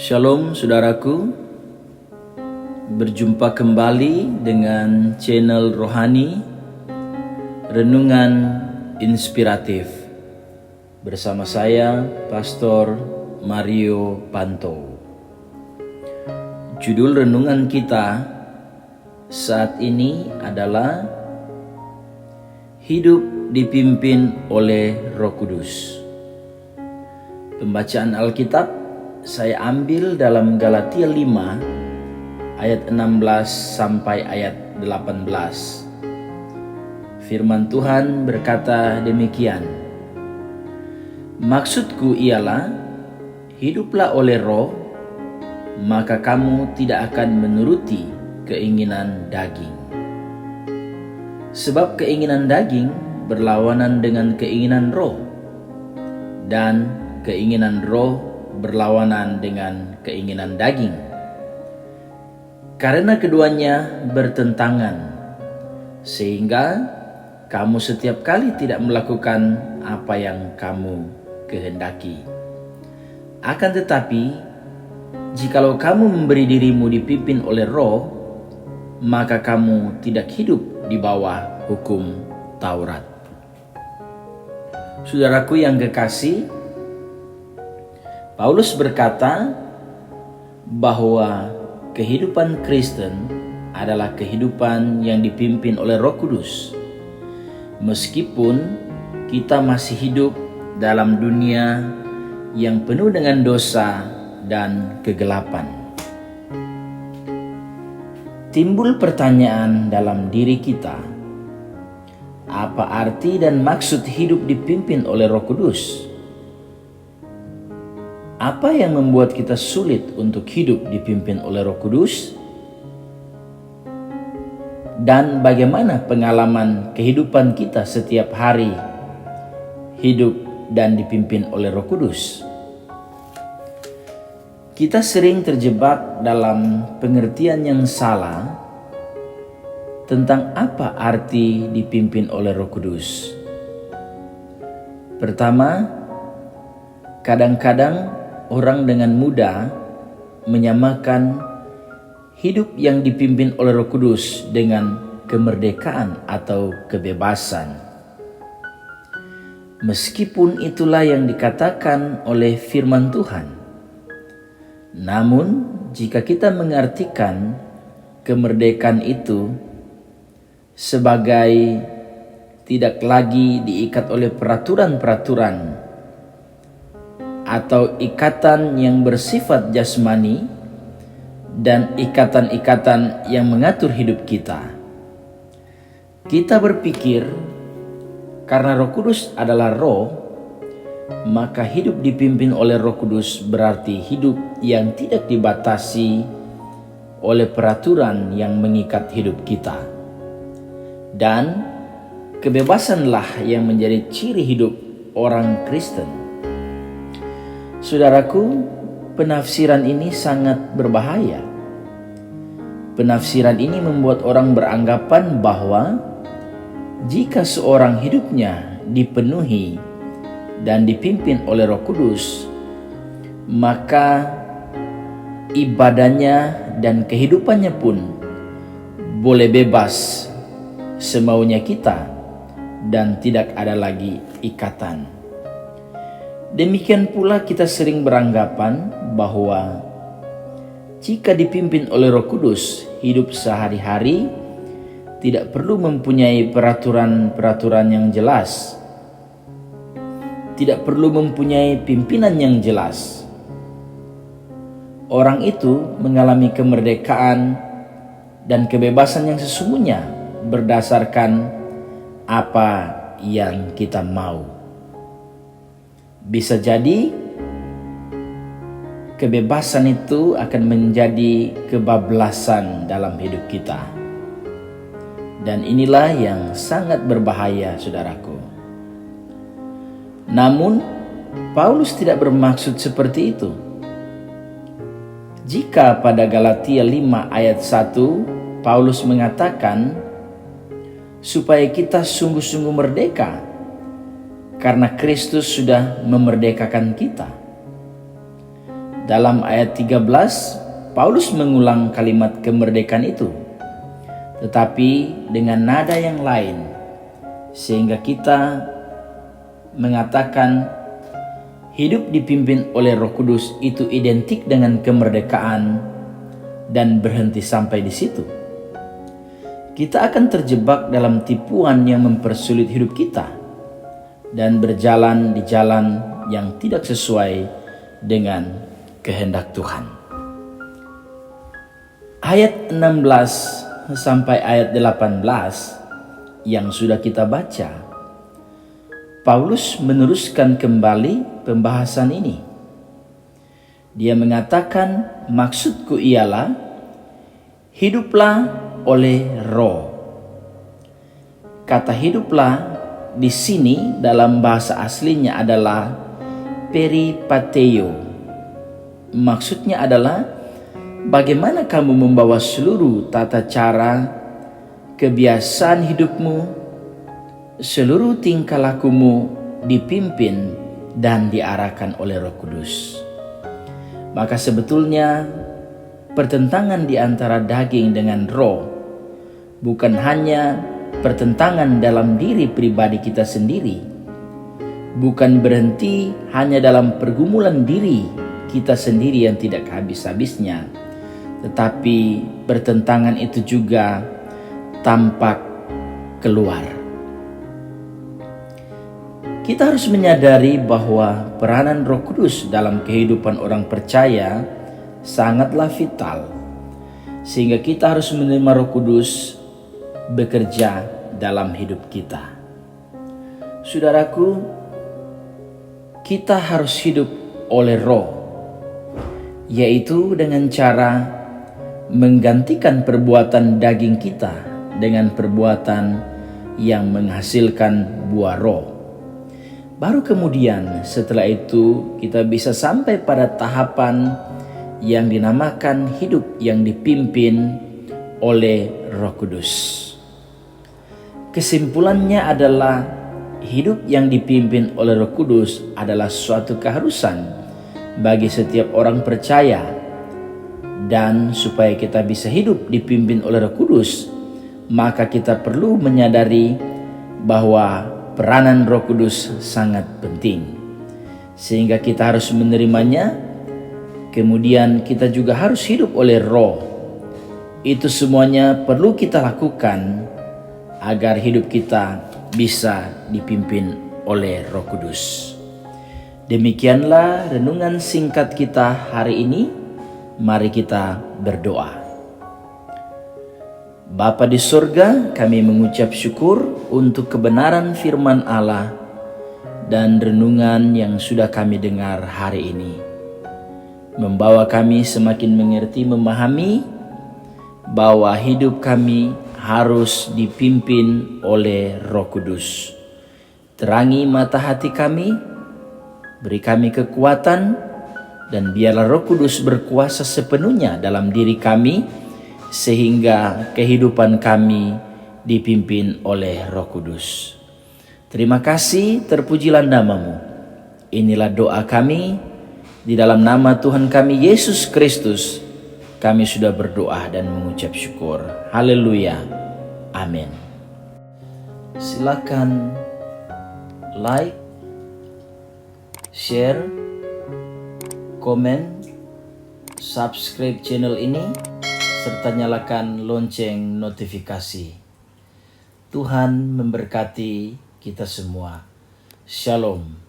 Shalom saudaraku, berjumpa kembali dengan channel Rohani Renungan Inspiratif bersama saya Pastor Mario Panto. Judul renungan kita saat ini adalah Hidup dipimpin oleh Roh Kudus. Pembacaan Alkitab saya ambil dalam Galatia 5 ayat 16 sampai ayat 18. Firman Tuhan berkata demikian. Maksudku ialah, hiduplah oleh Roh, maka kamu tidak akan menuruti keinginan daging. Sebab keinginan daging berlawanan dengan keinginan Roh, dan keinginan Roh berlawanan dengan keinginan daging. Karena keduanya bertentangan, sehingga kamu setiap kali tidak melakukan apa yang kamu kehendaki. Akan tetapi, jikalau kamu memberi dirimu dipimpin oleh Roh, maka kamu tidak hidup di bawah hukum Taurat. Saudaraku yang kekasih, Paulus berkata bahwa kehidupan Kristen adalah kehidupan yang dipimpin oleh Roh Kudus. Meskipun kita masih hidup dalam dunia yang penuh dengan dosa dan kegelapan. Timbul pertanyaan dalam diri kita, apa arti dan maksud hidup dipimpin oleh Roh Kudus? Apa yang membuat kita sulit untuk hidup dipimpin oleh Roh Kudus? Dan bagaimana pengalaman kehidupan kita setiap hari hidup dan dipimpin oleh Roh Kudus? Kita sering terjebak dalam pengertian yang salah tentang apa arti dipimpin oleh Roh Kudus. Pertama, kadang-kadang orang dengan mudah menyamakan hidup yang dipimpin oleh Roh Kudus dengan kemerdekaan atau kebebasan. Meskipun itulah yang dikatakan oleh firman Tuhan. Namun, jika kita mengartikan kemerdekaan itu sebagai tidak lagi diikat oleh peraturan-peraturan atau ikatan yang bersifat jasmani dan ikatan-ikatan yang mengatur hidup kita. Kita berpikir karena Roh Kudus adalah roh, maka hidup dipimpin oleh Roh Kudus berarti hidup yang tidak dibatasi oleh peraturan yang mengikat hidup kita. Dan kebebasanlah yang menjadi ciri hidup orang Kristen. Saudaraku, penafsiran ini sangat berbahaya. Penafsiran ini membuat orang beranggapan bahwa jika seorang hidupnya dipenuhi dan dipimpin oleh Roh Kudus, maka ibadahnya dan kehidupannya pun boleh bebas semaunya kita dan tidak ada lagi ikatan. Demikian pula kita sering beranggapan bahwa jika dipimpin oleh Roh Kudus, hidup sehari-hari tidak perlu mempunyai peraturan-peraturan yang jelas, tidak perlu mempunyai pimpinan yang jelas. Orang itu mengalami kemerdekaan dan kebebasan yang sesungguhnya berdasarkan apa yang kita mau. Bisa jadi kebebasan itu akan menjadi kebablasan dalam hidup kita. Dan inilah yang sangat berbahaya, saudaraku. Namun, Paulus tidak bermaksud seperti itu. Jika pada Galatia 5 ayat 1, Paulus mengatakan supaya kita sungguh-sungguh merdeka, karena Kristus sudah memerdekakan kita. Dalam ayat 13, Paulus mengulang kalimat kemerdekaan itu, tetapi dengan nada yang lain, sehingga kita mengatakan hidup dipimpin oleh Roh Kudus itu identik dengan kemerdekaan dan berhenti sampai di situ. Kita akan terjebak dalam tipuan yang mempersulit hidup kita dan berjalan di jalan yang tidak sesuai dengan kehendak Tuhan. Ayat 16 sampai ayat 18 yang sudah kita baca, Paulus meneruskan kembali pembahasan ini. Dia mengatakan, maksudku ialah hiduplah oleh roh. Kata hiduplah di sini dalam bahasa aslinya adalah peripateo. Maksudnya adalah bagaimana kamu membawa seluruh tata cara, kebiasaan hidupmu, seluruh tingkah lakumu dipimpin dan diarahkan oleh Roh Kudus. Maka sebetulnya pertentangan di antara daging dengan roh bukan hanya pertentangan dalam diri pribadi kita sendiri, bukan berhenti hanya dalam pergumulan diri kita sendiri yang tidak habis-habisnya, tetapi pertentangan itu juga tampak keluar. Kita harus menyadari bahwa peranan Roh Kudus dalam kehidupan orang percaya sangatlah vital, sehingga kita harus menerima Roh Kudus bekerja dalam hidup kita. Saudaraku, kita harus hidup oleh Roh, yaitu dengan cara menggantikan perbuatan daging kita dengan perbuatan yang menghasilkan buah roh. Baru kemudian setelah itu kita bisa sampai pada tahapan yang dinamakan hidup yang dipimpin oleh Roh Kudus. Kesimpulannya adalah hidup yang dipimpin oleh Roh Kudus adalah suatu keharusan bagi setiap orang percaya, dan supaya kita bisa hidup dipimpin oleh Roh Kudus, maka kita perlu menyadari bahwa peranan Roh Kudus sangat penting, sehingga kita harus menerimanya. Kemudian kita juga harus hidup oleh Roh. Itu semuanya perlu kita lakukan agar hidup kita bisa dipimpin oleh Roh Kudus. Demikianlah renungan singkat kita hari ini. Mari kita berdoa. Bapa di surga, kami mengucap syukur untuk kebenaran firman Allah dan renungan yang sudah kami dengar hari ini. Membawa kami semakin mengerti, memahami bahwa hidup kami harus dipimpin oleh Roh Kudus. Terangi mata hati kami, beri kami kekuatan, dan biarlah Roh Kudus berkuasa sepenuhnya dalam diri kami, sehingga kehidupan kami dipimpin oleh Roh Kudus. Terima kasih, terpujilah nama-Mu. Inilah doa kami, di dalam nama Tuhan kami Yesus Kristus, kami sudah berdoa dan mengucap syukur. Haleluya. Amin. Silakan like, share, komen, subscribe channel ini, serta nyalakan lonceng notifikasi. Tuhan memberkati kita semua. Shalom.